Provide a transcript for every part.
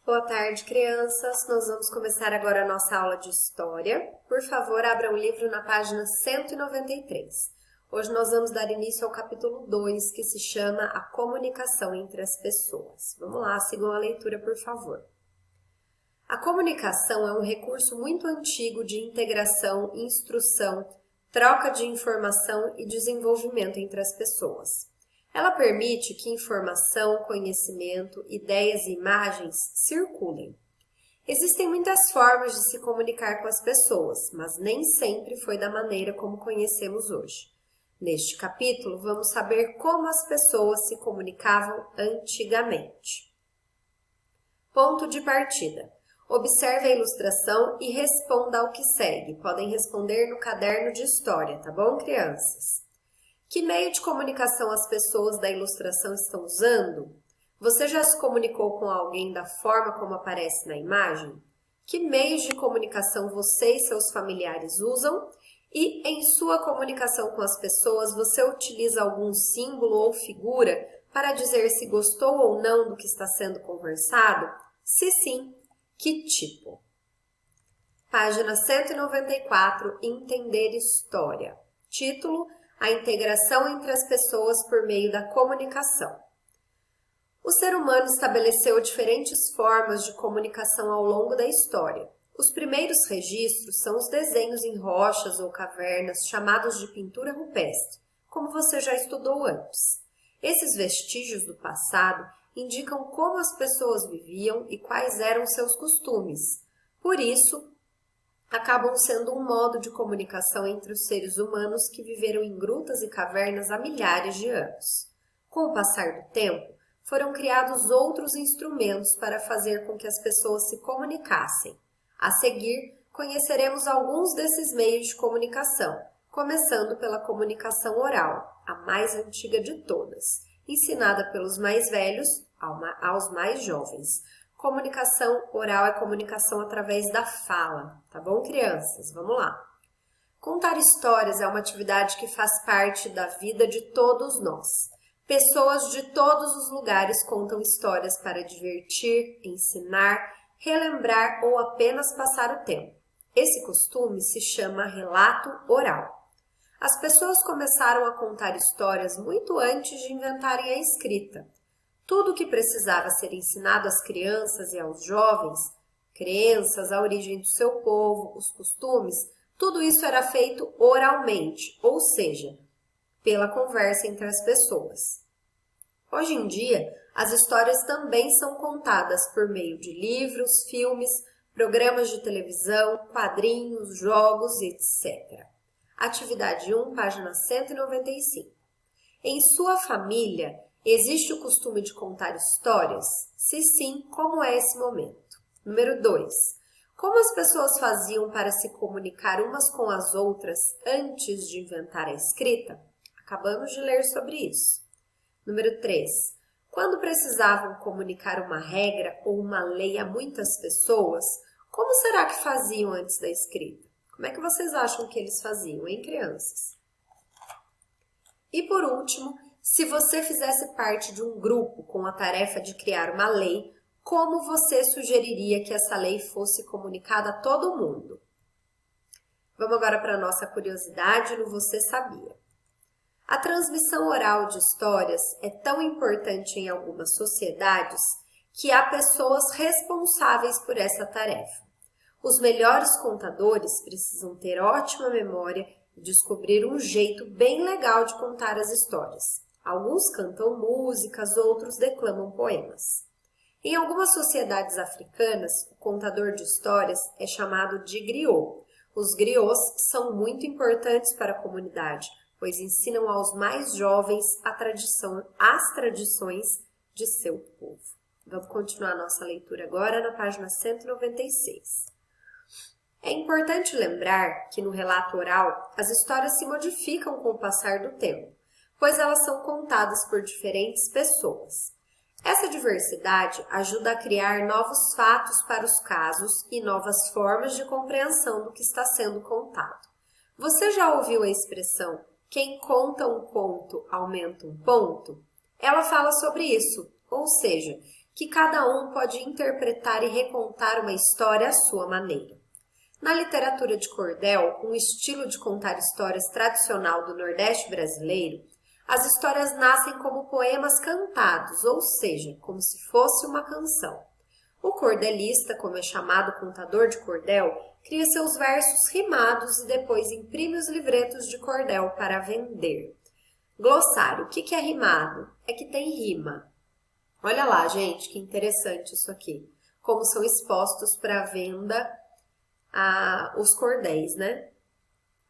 Boa tarde, crianças. Nós vamos começar agora a nossa aula de História. Por favor, abra o livro na página 193. Hoje nós vamos dar início ao capítulo 2, que se chama A Comunicação entre as Pessoas. Vamos lá, sigam a leitura, por favor. A comunicação é um recurso muito antigo de integração, instrução, troca de informação e desenvolvimento entre as pessoas. Ela permite que informação, conhecimento, ideias e imagens circulem. Existem muitas formas de se comunicar com as pessoas, mas nem sempre foi da maneira como conhecemos hoje. Neste capítulo, vamos saber como as pessoas se comunicavam antigamente. Ponto de partida. Observe a ilustração e responda ao que segue. Podem responder no caderno de história, tá bom, crianças? Que meio de comunicação as pessoas da ilustração estão usando? Você já se comunicou com alguém da forma como aparece na imagem? Que meios de comunicação você e seus familiares usam? E em sua comunicação com as pessoas, você utiliza algum símbolo ou figura para dizer se gostou ou não do que está sendo conversado? Se sim, que tipo? Página 194, Entender História. Título: A integração entre as pessoas por meio da comunicação. O ser humano estabeleceu diferentes formas de comunicação ao longo da história. Os primeiros registros são os desenhos em rochas ou cavernas, chamados de pintura rupestre, como você já estudou antes. Esses vestígios do passado indicam como as pessoas viviam e quais eram seus costumes. Por isso, acabam sendo um modo de comunicação entre os seres humanos que viveram em grutas e cavernas há milhares de anos. Com o passar do tempo, foram criados outros instrumentos para fazer com que as pessoas se comunicassem. A seguir, conheceremos alguns desses meios de comunicação, começando pela comunicação oral, a mais antiga de todas, ensinada pelos mais velhos aos mais jovens. Comunicação oral é comunicação através da fala, tá bom, crianças? Vamos lá. Contar histórias é uma atividade que faz parte da vida de todos nós. Pessoas de todos os lugares contam histórias para divertir, ensinar, relembrar ou apenas passar o tempo. Esse costume se chama relato oral. As pessoas começaram a contar histórias muito antes de inventarem a escrita. Tudo o que precisava ser ensinado às crianças e aos jovens, crenças, a origem do seu povo, os costumes, tudo isso era feito oralmente, ou seja, pela conversa entre as pessoas. Hoje em dia, as histórias também são contadas por meio de livros, filmes, programas de televisão, quadrinhos, jogos, etc. Atividade 1, página 195. Em sua família, existe o costume de contar histórias? Se sim, como é esse momento? Número 2. Como as pessoas faziam para se comunicar umas com as outras antes de inventar a escrita? Acabamos de ler sobre isso. Número 3. Quando precisavam comunicar uma regra ou uma lei a muitas pessoas, como será que faziam antes da escrita? Como é que vocês acham que eles faziam, hein, crianças? E por último, se você fizesse parte de um grupo com a tarefa de criar uma lei, como você sugeriria que essa lei fosse comunicada a todo mundo? Vamos agora para a nossa curiosidade no Você Sabia. A transmissão oral de histórias é tão importante em algumas sociedades que há pessoas responsáveis por essa tarefa. Os melhores contadores precisam ter ótima memória e descobrir um jeito bem legal de contar as histórias. Alguns cantam músicas, outros declamam poemas. Em algumas sociedades africanas, o contador de histórias é chamado de griot. Os griots são muito importantes para a comunidade, pois ensinam aos mais jovens as tradições de seu povo. Vamos continuar a nossa leitura agora na página 196. É importante lembrar que no relato oral, as histórias se modificam com o passar do tempo, pois elas são contadas por diferentes pessoas. Essa diversidade ajuda a criar novos fatos para os casos e novas formas de compreensão do que está sendo contado. Você já ouviu a expressão "quem conta um conto aumenta um ponto"? Ela fala sobre isso, ou seja, que cada um pode interpretar e recontar uma história à sua maneira. Na literatura de cordel, um estilo de contar histórias tradicional do Nordeste brasileiro, as histórias nascem como poemas cantados, ou seja, como se fosse uma canção. O cordelista, como é chamado contador de cordel, cria seus versos rimados e depois imprime os livretos de cordel para vender. Glossário, o que é rimado? É que tem rima. Olha lá, gente, que interessante isso aqui. Como são expostos para venda os cordéis, né?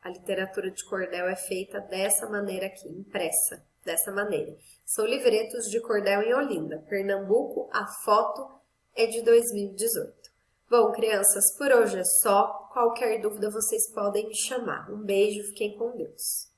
A literatura de cordel é feita dessa maneira aqui, impressa dessa maneira. São livretos de cordel em Olinda, Pernambuco. A foto é de 2018. Bom, crianças, por hoje é só. Qualquer dúvida vocês podem me chamar. Um beijo, fiquem com Deus.